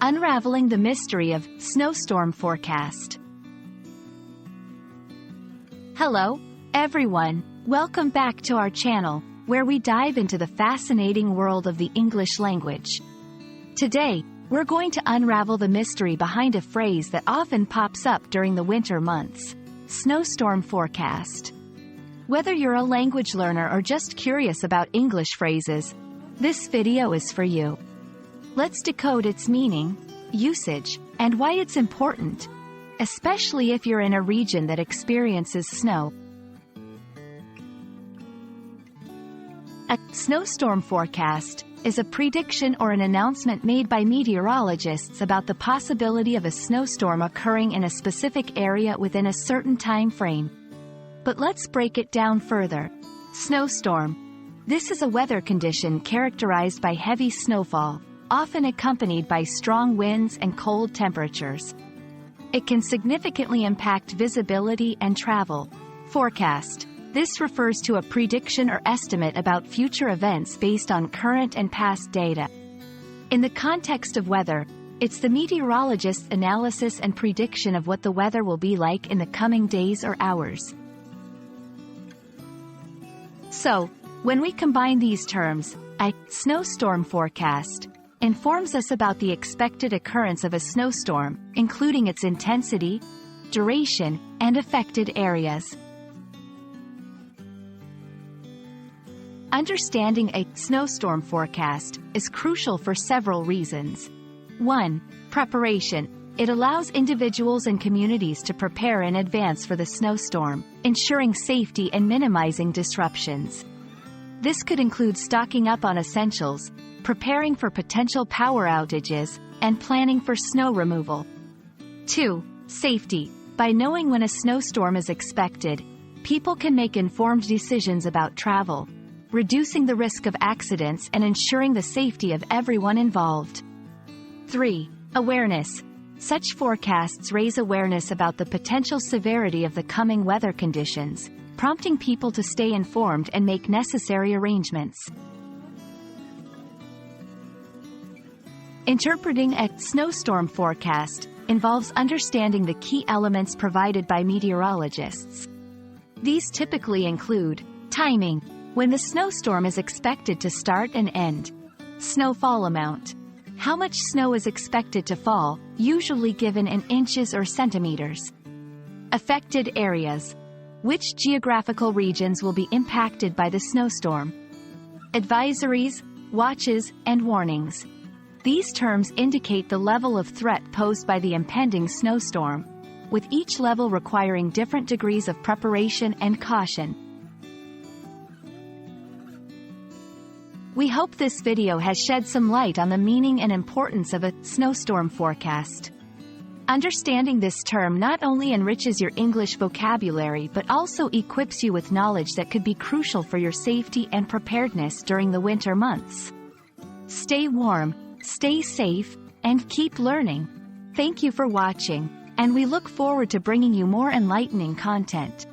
Unraveling the mystery of snowstorm forecast. Hello, everyone. Welcome back to our channel, where we dive into the fascinating world of the English language. Today, we're going to unravel the mystery behind a phrase that often pops up during the winter months: snowstorm forecast. Whether you're a language learner or just curious about English phrases, this video is for you. Let's decode its meaning, usage, and why it's important, especially if you're in a region that experiences snow. A snowstorm forecast is a prediction or an announcement made by meteorologists about the possibility of a snowstorm occurring in a specific area within a certain time frame. But let's break it down further. Snowstorm. This is a weather condition characterized by heavy snowfall, often accompanied by strong winds and cold temperatures. It can significantly impact visibility and travel. Forecast. This refers to a prediction or estimate about future events based on current and past data. In the context of weather, it's the meteorologist's analysis and prediction of what the weather will be like in the coming days or hours. So, when we combine these terms, a snowstorm forecast informs us about the expected occurrence of a snowstorm, including its intensity, duration, and affected areas. Understanding a snowstorm forecast is crucial for several reasons. 1. Preparation. It allows individuals and communities to prepare in advance for the snowstorm, ensuring safety and minimizing disruptions. This could include stocking up on essentials, preparing for potential power outages, and planning for snow removal. 2. Safety. By knowing when a snowstorm is expected, people can make informed decisions about travel, reducing the risk of accidents and ensuring the safety of everyone involved. 3. Awareness. Such forecasts raise awareness about the potential severity of the coming weather conditions, prompting people to stay informed and make necessary arrangements. Interpreting a snowstorm forecast involves understanding the key elements provided by meteorologists. These typically include timing, when the snowstorm is expected to start and end; snowfall amount, how much snow is expected to fall, usually given in inches or centimeters; affected areas, which geographical regions will be impacted by the snowstorm; advisories, watches, and warnings. These terms indicate the level of threat posed by the impending snowstorm, with each level requiring different degrees of preparation and caution. We hope this video has shed some light on the meaning and importance of a snowstorm forecast. Understanding this term not only enriches your English vocabulary but also equips you with knowledge that could be crucial for your safety and preparedness during the winter months. Stay warm, stay safe, and keep learning. Thank you for watching, and we look forward to bringing you more enlightening content.